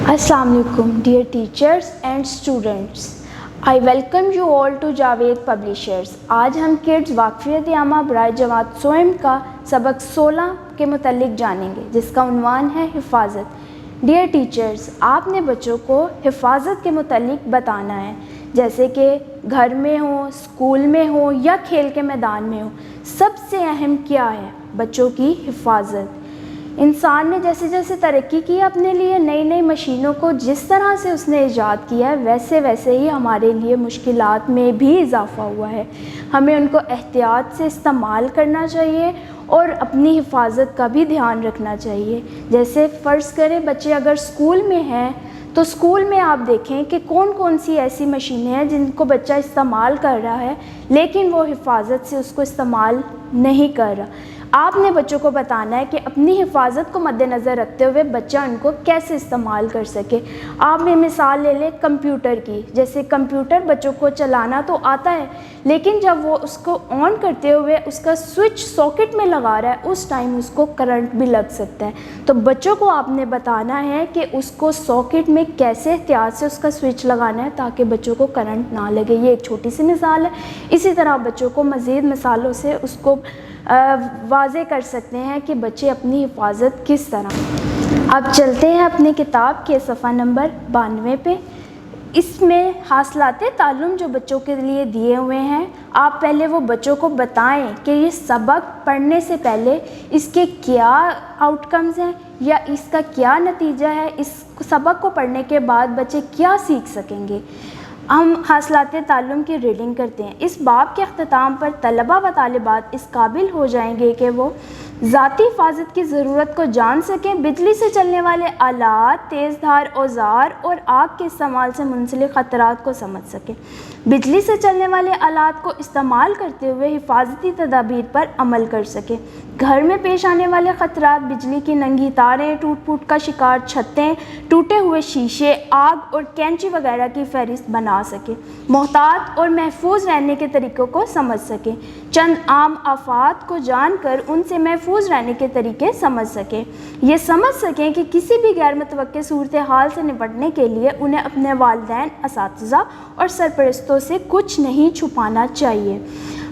Assalamu alaikum dear teachers and students. I welcome you all to Javed publishers. आज हम kids वाक़फ़ियत आमा बराए जमात सोएम का सबक 16 के मुतल्लिक जानेंगे, जिसका उन्वान है हिफाजत। डियर टीचर्स, आपने बच्चों को हिफाजत के मुतल्लिक बताना है, जैसे कि घर में हो, स्कूल में हो या खेल के मैदान में हो। सबसे अहम क्या है? बच्चों की हिफाजत। इंसान ने जैसे जैसे तरक्की की अपने लिए, नई नई मशीनों को जिस तरह से उसने ईजाद किया है, वैसे वैसे ही हमारे लिए मुश्किलात में भी इजाफ़ा हुआ है। हमें उनको एहतियात से इस्तेमाल करना चाहिए और अपनी हिफाजत का भी ध्यान रखना चाहिए। जैसे फ़र्ज़ करें बच्चे अगर स्कूल में हैं तो स्कूल में आप देखें कि कौन कौन सी ऐसी मशीनें हैं जिनको बच्चा इस्तेमाल कर रहा है, लेकिन वो हिफाजत से उसको इस्तेमाल नहीं कर रहा। आपने बच्चों को बताना है कि अपनी हिफाजत को मद्देनज़र रखते हुए बच्चा उनको कैसे इस्तेमाल कर सके। आप में मिसाल ले लें कंप्यूटर की। जैसे कंप्यूटर बच्चों को चलाना तो आता है, लेकिन जब वो उसको ऑन करते हुए उसका स्विच सॉकेट में लगा रहा है, उस टाइम उसको करंट भी लग सकता है। तो बच्चों को आपने बताना है कि उसको सॉकेट में कैसे एहतियात से उसका स्विच लगाना है ताकि बच्चों को करंट ना लगे। ये एक छोटी सी मिसाल है। इसी तरह बच्चों को मज़ीद मिसालों से उसको वाज़े कर सकते हैं कि बच्चे अपनी हिफाजत किस तरह। अब चलते हैं अपनी किताब के सफ़ा नंबर 92 पे। इसमें हासिलाते ताल्लुम जो बच्चों के लिए दिए हुए हैं, आप पहले वो बच्चों को बताएं कि ये सबक पढ़ने से पहले इसके क्या आउटकम्स हैं या इसका क्या नतीजा है। इस सबक को पढ़ने के बाद बच्चे क्या सीख सकेंगे। हम हासिलाते ताल्लुम की रीडिंग करते हैं। इस बाब के अख्ताम पर तलबा व तालिबात इस काबिल हो जाएंगे कि वो ज़ाती हिफाजत की ज़रूरत को जान सकें, बिजली से चलने वाले आलात, तेज़ धार औज़ार और आग के इस्तेमाल से मुंसलिक ख़तरात को समझ सकें। बिजली से चलने वाले आलात को इस्तेमाल करते हुए हिफाजती तदाबीर पर अमल कर सकें। घर में पेश आने वाले ख़तरात, बिजली की नंगी तारें, टूट फूट का शिकार छतें, टूटे हुए शीशे, आग और कैंची वगैरह की फहरिस्त बना सकें। मोहतात और महफूज रहने के तरीक़ों को समझ सकें। चंद आम आफात को जानकर उनसे महफूज रहने के तरीके समझ सकें। ये समझ सकें कि किसी भी गैर मुतवक्के सूरत हाल से निपटने के लिए उन्हें अपने वालिदैन, असातिज़ा और सरपरस्तों से कुछ नहीं छुपाना चाहिए।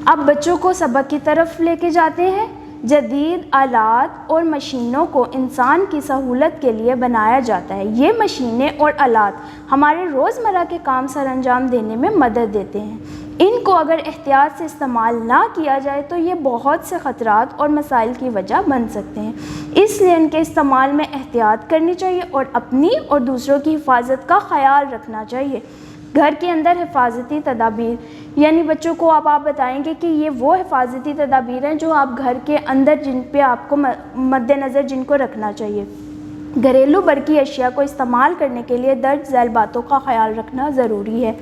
अब बच्चों को सबक की तरफ लेके जाते हैं। जदीद आलात और मशीनों को इंसान की सहूलत के लिए बनाया जाता है। ये मशीनें और आलात हमारे रोज़मर्रा के काम सर अंजाम देने में मदद देते हैं। इनको अगर एहतियात से इस्तेमाल ना किया जाए तो ये बहुत से ख़तरात और मसाइल की वजह बन सकते हैं। इसलिए इनके इस्तेमाल में एहतियात करनी चाहिए और अपनी और दूसरों की हिफाजत का ख़याल रखना चाहिए। घर के अंदर हिफाजती तदाबीर, यानी बच्चों को आप बताएंगे कि ये वो हिफाजती तदाबीर हैं जो आप घर के अंदर जिन पे आपको मद्देनज़र जिनको रखना चाहिए। घरेलू बरकी अशिया को इस्तेमाल करने के लिए दर्ज झैल बातों का ख्याल रखना ज़रूरी है।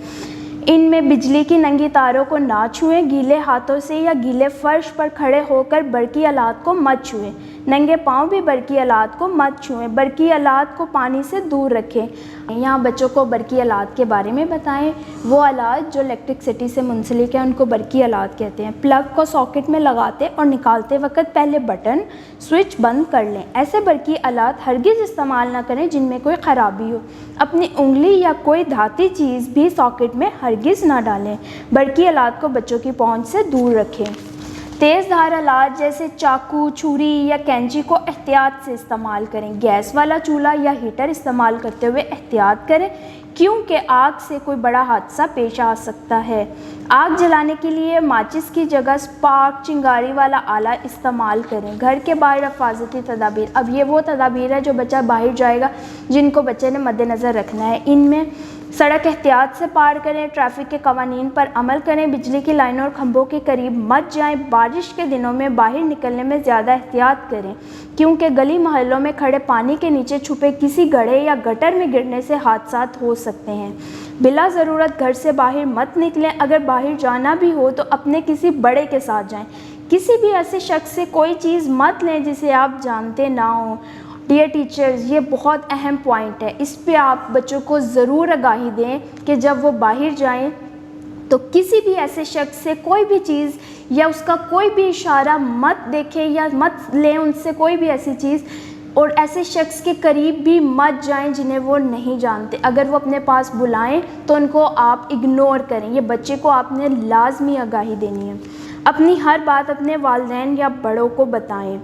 इनमें बिजली की नंगी तारों को ना छुएं, गीले हाथों से या गीले फर्श पर खड़े होकर बरकी आलात को मत छुएं। नंगे पाँव भी बरकी आलात को मत छुएं। बरकी आलात को पानी से दूर रखें। यहाँ बच्चों को बरकी आलात के बारे में बताएं। वो आलात जो इलेक्ट्रिसिटी से मुंसलिक हैं उनको बरकी आलात कहते हैं। प्लग को सॉकेट में लगाते और निकालते वक्त पहले बटन स्विच बंद कर लें। ऐसे बरकी आलात हरगिज़ इस्तेमाल ना करें जिनमें कोई ख़राबी हो। अपनी उंगली या कोई धाती चीज़ भी सॉकेट में हरगिज़ ना डालें। बरकी आलात को बच्चों की पहुँच से दूर रखें। तेज़ धार आलात जैसे चाकू, छुरी या कैंची को एहतियात से इस्तेमाल करें। गैस वाला चूल्हा या हीटर इस्तेमाल करते हुए एहतियात करें, क्योंकि आग से कोई बड़ा हादसा पेश आ सकता है। आग जलाने के लिए माचिस की जगह स्पार्क, चिंगारी वाला आला इस्तेमाल करें। घर के बाहर हिफाजती तदाबीर। अब ये वो तदाबीर है जो बच्चा बाहर जाएगा जिनको बच्चे ने मद्देनज़र रखना है। इनमें सड़क एहतियात से पार करें, ट्रैफिक के कवानीन पर अमल करें, बिजली की लाइनों और खंभों के करीब मत जाएं। बारिश के दिनों में बाहर निकलने में ज़्यादा एहतियात करें, क्योंकि गली मोहल्लों में खड़े पानी के नीचे छुपे किसी गड्ढे या गटर में गिरने से हादसात हो सकते हैं। बिला ज़रूरत घर से बाहर मत निकलें। अगर बाहर जाना भी हो तो अपने किसी बड़े के साथ जाएं। किसी भी ऐसे शख्स से कोई चीज़ मत लें जिसे आप जानते ना हो। डियर टीचर्स, ये बहुत अहम पॉइंट है। इस पे आप बच्चों को ज़रूर आगाही दें कि जब वो बाहर जाएं तो किसी भी ऐसे शख्स से कोई भी चीज़ या उसका कोई भी इशारा मत देखें या मत लें उनसे कोई भी ऐसी चीज़ اور ایسے شخص کے قریب بھی مت جائیں جنہیں وہ نہیں جانتے. اگر وہ اپنے پاس بلائیں تو ان کو آپ اگنور کریں. یہ بچے کو آپ نے لازمی آگاہی دینی ہے. اپنی ہر بات اپنے والدین یا بڑوں کو بتائیں.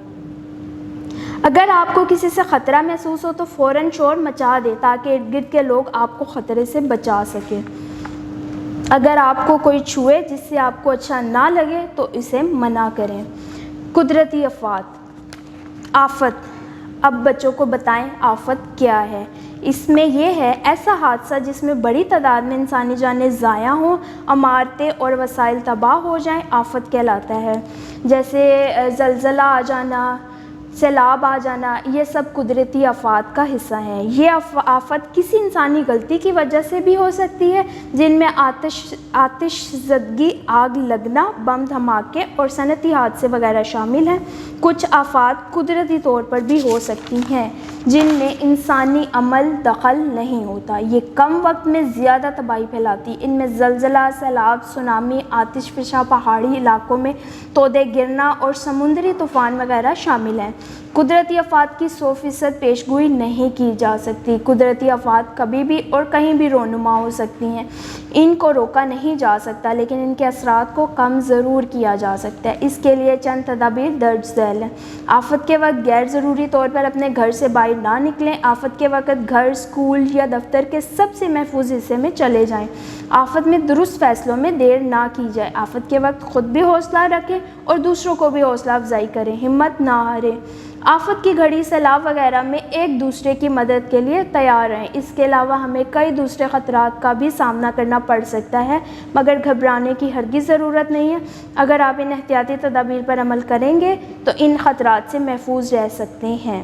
اگر آپ کو کسی سے خطرہ محسوس ہو تو فوراً شور مچا دیں تاکہ ارد گرد کے لوگ آپ کو خطرے سے بچا سکیں. اگر آپ کو کوئی چھوئے جس سے آپ کو اچھا نہ لگے تو اسے منع کریں. قدرتی آفت. اب بچوں کو بتائیں آفت کیا ہے. اس میں یہ ہے ایسا حادثہ جس میں بڑی تعداد میں انسانی جانیں ضائع ہوں، عمارتیں اور وسائل تباہ ہو جائیں، آفت کہلاتا ہے. جیسے زلزلہ آ جانا، سیلاب آ جانا، یہ سب قدرتی آفات کا حصہ ہیں. یہ آفت کسی انسانی غلطی کی وجہ سے بھی ہو سکتی ہے، جن میں آتش زدگی، آگ لگنا، بم دھماکے اور صنعتی حادثے وغیرہ شامل ہیں. کچھ آفات قدرتی طور پر بھی ہو سکتی ہیں جن میں انسانی عمل دخل نہیں ہوتا. یہ کم وقت میں زیادہ تباہی پھیلاتی. ان میں زلزلہ، سیلاب، سونامی، آتش فشاں پہاڑی علاقوں میں تودے گرنا اور سمندری طوفان وغیرہ شامل ہیں. قدرتی آفات کی 100% پیشگوئی نہیں کی جا سکتی. قدرتی آفات کبھی بھی اور کہیں بھی رونما ہو سکتی ہیں. ان کو روکا نہیں جا سکتا لیکن ان کے اثرات کو کم ضرور کیا جا سکتا ہے. اس کے لیے چند تدابیر درج ذیل ہیں. آفت کے وقت غیر ضروری طور پر اپنے گھر سے باہر نہ نکلیں. آفت کے وقت گھر، اسکول یا دفتر کے سب سے محفوظ حصے میں چلے جائیں. آفت میں درست فیصلوں میں دیر نہ کی جائے. آفت کے وقت خود بھی حوصلہ رکھیں اور دوسروں کو بھی حوصلہ افزائی کریں. ہمت نہ ہاریں. آفت کی گھڑی، سیلاب وغیرہ میں ایک دوسرے کی مدد کے لیے تیار رہیں. اس کے علاوہ ہمیں کئی دوسرے خطرات کا بھی سامنا کرنا پڑ سکتا ہے مگر گھبرانے کی ہرگز ضرورت نہیں ہے. اگر آپ ان احتیاطی تدابیر پر عمل کریں گے تو ان خطرات سے محفوظ رہ سکتے ہیں.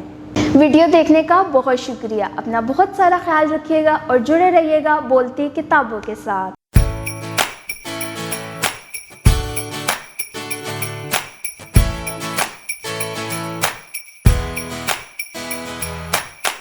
ویڈیو دیکھنے کا بہت شکریہ. اپنا بہت سارا خیال رکھیے گا اور جڑے رہیے گا بولتی کتابوں کے ساتھ.